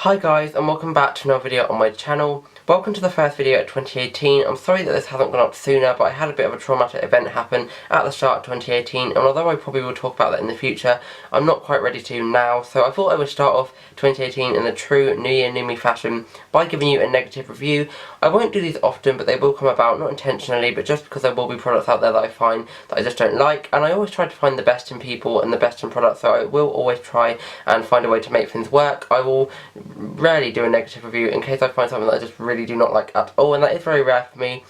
Hi guys, and welcome back to another video on my channel. Welcome to the first video of 2018. I'm sorry that this hasn't gone up sooner, but I had a bit of a traumatic event happen at the start of 2018, and although I probably will talk about that in the future, I'm not quite ready to now, so I thought I would start off 2018 in the true New Year, New Me fashion by giving you a negative review. I won't do these often, but they will come about, not intentionally, but just because there will be products out there that I find that I just don't like, and I always try to find the best in people and the best in products, so I will always try and find a way to make things work. I will rarely do a negative review in case I find something that I just really do not like at all, and that is very rare for me.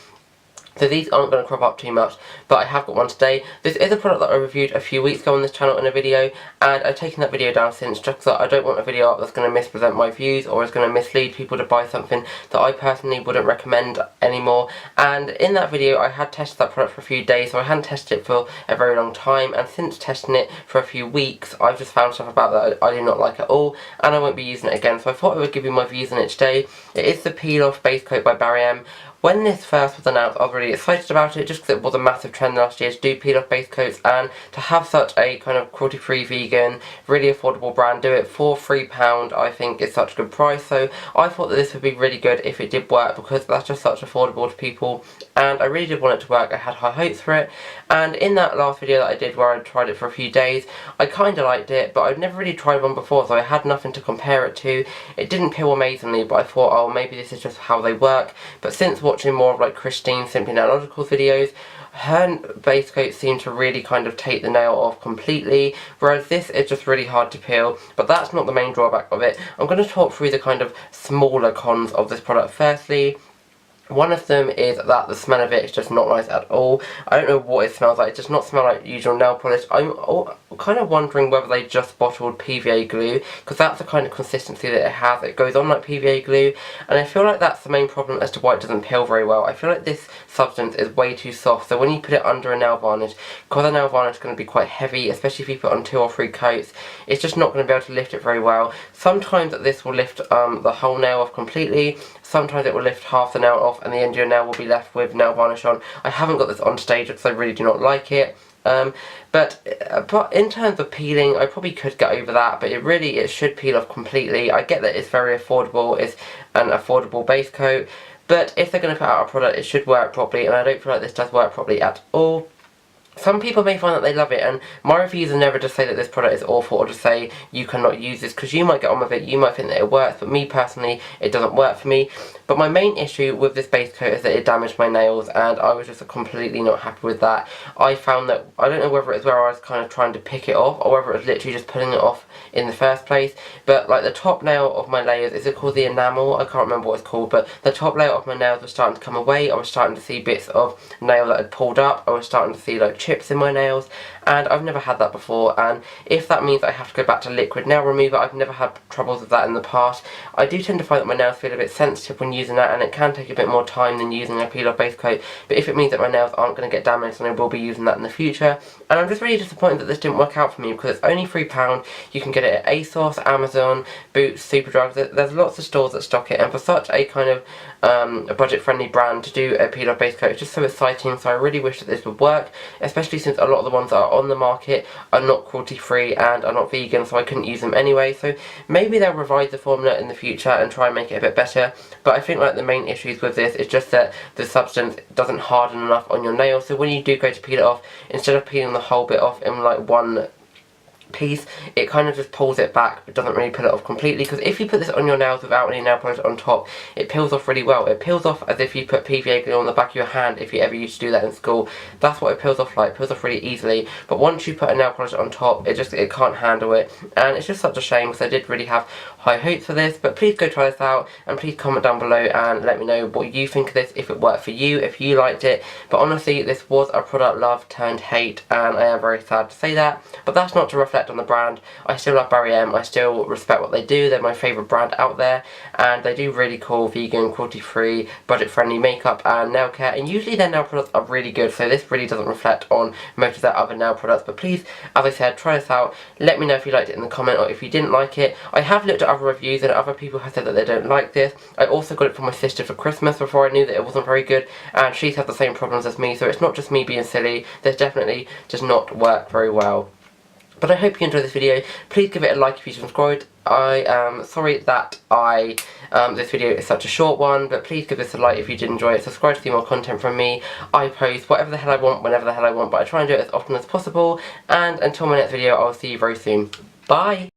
So these aren't going to crop up too much, but I have got one today. This is a product that I reviewed a few weeks ago on this channel in a video, and I've taken that video down since just because I don't want a video up that's going to mispresent my views or is going to mislead people to buy something that I personally wouldn't recommend anymore. And in that video I had tested that product for a few days, so I hadn't tested it for a very long time, and since testing it for a few weeks I've just found stuff about that I do not like at all, and I won't be using it again, so I thought I would give you my views on it today. It is the Peel Off Basecoat by Barry M. When this first was announced, I was really excited about it just because it was a massive trend last year to do peel off base coats, and to have such a kind of cruelty-free vegan, really affordable brand do it for £3 I think is such a good price. So I thought that this would be really good if it did work, because that's just such affordable to people, and I really did want it to work. I had high hopes for it, and in that last video that I did where I tried it for a few days, I kind of liked it, but I'd never really tried one before, so I had nothing to compare it to. It didn't peel amazingly, but I thought, oh, maybe this is just how they work. But since watching more of like Christine's Simply Nailogical videos, her base coat seemed to really kind of take the nail off completely, whereas this is just really hard to peel. But that's not the main drawback of it. I'm going to talk through the kind of smaller cons of this product. Firstly, one of them is that the smell of it is just not nice at all. I don't know what it smells like. It does not smell like usual nail polish. I'm kind of wondering whether they just bottled PVA glue, because that's the kind of consistency that it has. It goes on like PVA glue, and I feel like that's the main problem as to why it doesn't peel very well. I feel like this substance is way too soft, so when you put it under a nail varnish, because the nail varnish is going to be quite heavy, especially if you put on 2 or 3 coats, it's just not going to be able to lift it very well. Sometimes this will lift the whole nail off completely. Sometimes it will lift half the nail off and the end of your nail will be left with nail varnish on. I haven't got this on stage because I really do not like it. But in terms of peeling, I probably could get over that, but it should peel off completely. I get that it's very affordable, it's an affordable base coat, but if they're going to put out a product, it should work properly, and I don't feel like this does work properly at all. Some people may find that they love it, and my reviews are never to say that this product is awful or to say you cannot use this, because you might get on with it, you might think that it works, but me personally, it doesn't work for me. But my main issue with this base coat is that it damaged my nails, and I was just completely not happy with that. I found that, I don't know whether it's where I was kind of trying to pick it off, or whether it was literally just pulling it off in the first place, but like the top nail of my layers, is it called the enamel? I can't remember what it's called, but the top layer of my nails was starting to come away. I was starting to see bits of nail that had pulled up. I was starting to see like chips in my nails, and I've never had that before, and if that means I have to go back to liquid nail remover, I've never had troubles with that in the past. I do tend to find that my nails feel a bit sensitive when using that, and it can take a bit more time than using a peel off base coat, but if it means that my nails aren't going to get damaged, then I will be using that in the future. And I'm just really disappointed that this didn't work out for me, because it's only £3. You can get it at ASOS, Amazon, Boots, Superdrug. There's lots of stores that stock it, and for such a kind of a budget-friendly brand to do a peel off base coat is just so exciting. So I really wish that this would work, especially since a lot of the ones that are on the market are not cruelty-free and are not vegan, so I couldn't use them anyway. So maybe they'll revise the formula in the future and try and make it a bit better, but I think like the main issues with this is just that the substance doesn't harden enough on your nails, so when you do go to peel it off, instead of peeling the whole bit off in like one piece, it kind of just pulls it back but doesn't really peel it off completely, because if you put this on your nails without any nail polish on top, it peels off really well. It peels off as if you put PVA glue on the back of your hand, if you ever used to do that in school. That's what it peels off like. It peels off really easily, but once you put a nail polish on top, it can't handle it, and it's just such a shame, because I did really have high hopes for this. But please go try this out, and please comment down below and let me know what you think of this, if it worked for you, if you liked it. But honestly, this was a product love turned hate, and I am very sad to say that, but that's not to reflect on the brand. I still love Barry M, I still respect what they do. They're my favourite brand out there, and they do really cool vegan, cruelty-free, budget-friendly makeup and nail care, and usually their nail products are really good, so this really doesn't reflect on most of their other nail products. But please, as I said, try this out. Let me know if you liked it in the comment, or if you didn't like it. I have looked at other reviews, and other people have said that they don't like this. I also got it for my sister for Christmas before I knew that it wasn't very good, and she's had the same problems as me, so it's not just me being silly. This definitely does not work very well. But I hope you enjoyed this video. Please give it a like if you subscribed, I am sorry that this video is such a short one, but please give this a like if you did enjoy it. Subscribe to see more content from me. I post whatever the hell I want, whenever the hell I want, but I try and do it as often as possible. And until my next video, I'll see you very soon. Bye!